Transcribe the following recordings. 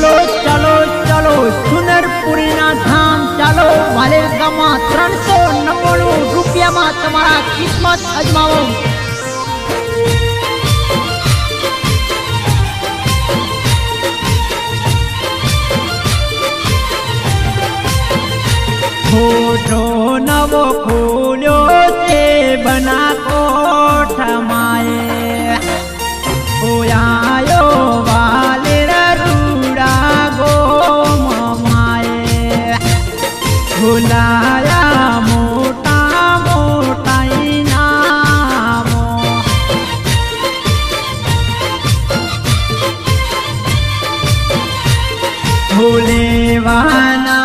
चलो चलो चलो सुनरपुरी ना धाम चालो वाले गामा 399 રૂપિયા માં તમારા કિસ્મત અજમાવો। खोटो नवो खोल्यो ते बनाकोट माए ओयायो वालेर रूड़ा गो माए भुलाया मोटा मोटा इनामो भूलेवाना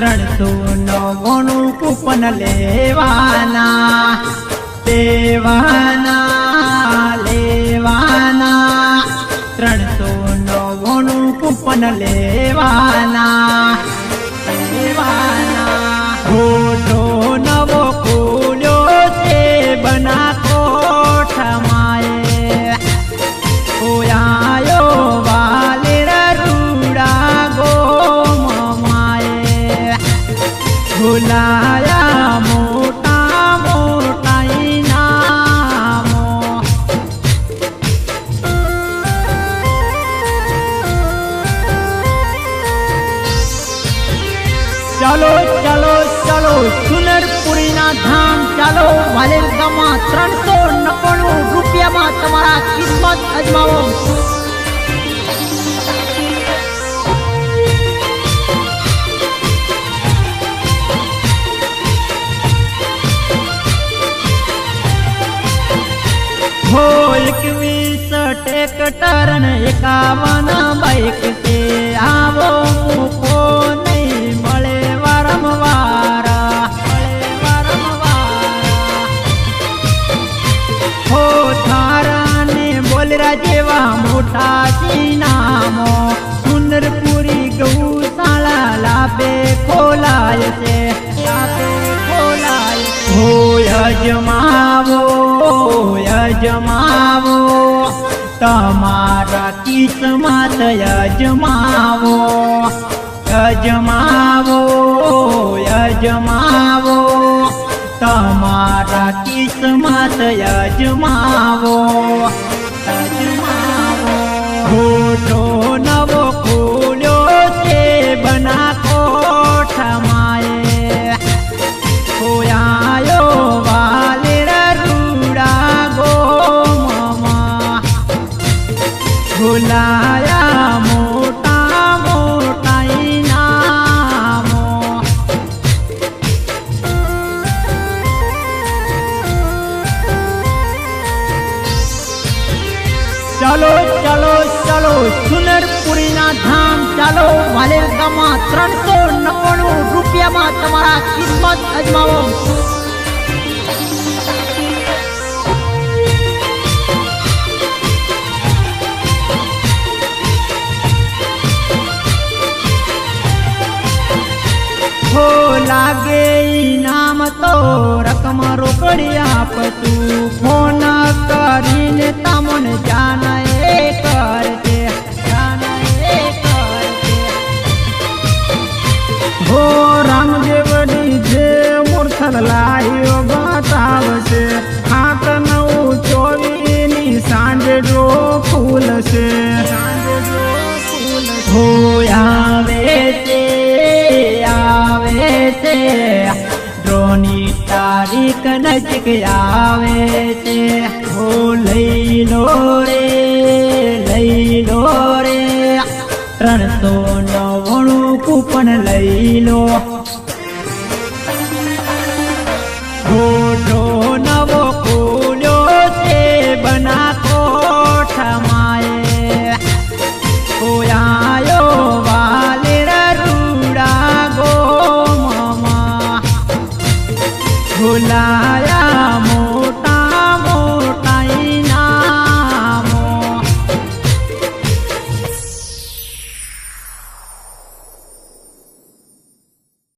399 કૂપન લેવાના લેવાના લેવાના 399 કૂપન લેવાના લેવાના ખોટો નવો ખોલ્યો તે બનાકોટ માએ ઓયાયો વાલેર રૂડા ગો भुलाया मोटा मोटा इनामो चलो चलो चलो सुनरपुरी ना धाम चालो वाले गामा 399 રૂપિયા માં તમારા કિસ્મત અજમાવો। हो 21 ट्रैक्टर ने 51 बाइक से आवो मुको नहीं मळे वारंवार हो थारा ने बोलरा जेवा मोटा सीनामो सुनरपुरी गौशाला लाभे खोलाय से हो यजमावो यजमावो तमारा किस्मत यजमावो यजमावो यजमावो तमारा किस्मत यजमावो यजमावो खोटो नवो खोल्यो ते बनाकोट माए ओयायो वालेर रूड़ा गो भुलाया मोटा मोटा इनामो चलो चलो चलो सुनरपुरी ना धाम चालो वाले गामा 399 રૂપિયા માં તમારા કિસ્મત અજમાવો। हो लागे इनाम तो रकम रोकड़ी आपतू फोन करीने तमन जाना करते हो रामदेवडी जे मूर्छल लायो बतावशे 8-9-24 ની સાંજે જો ફૂલ છે हो आवे ते ड्रोनी तारीख नजीक आवे ते हो लई लो रे 399 कूपन लई लो खोटो नवो खोल्यो ते बना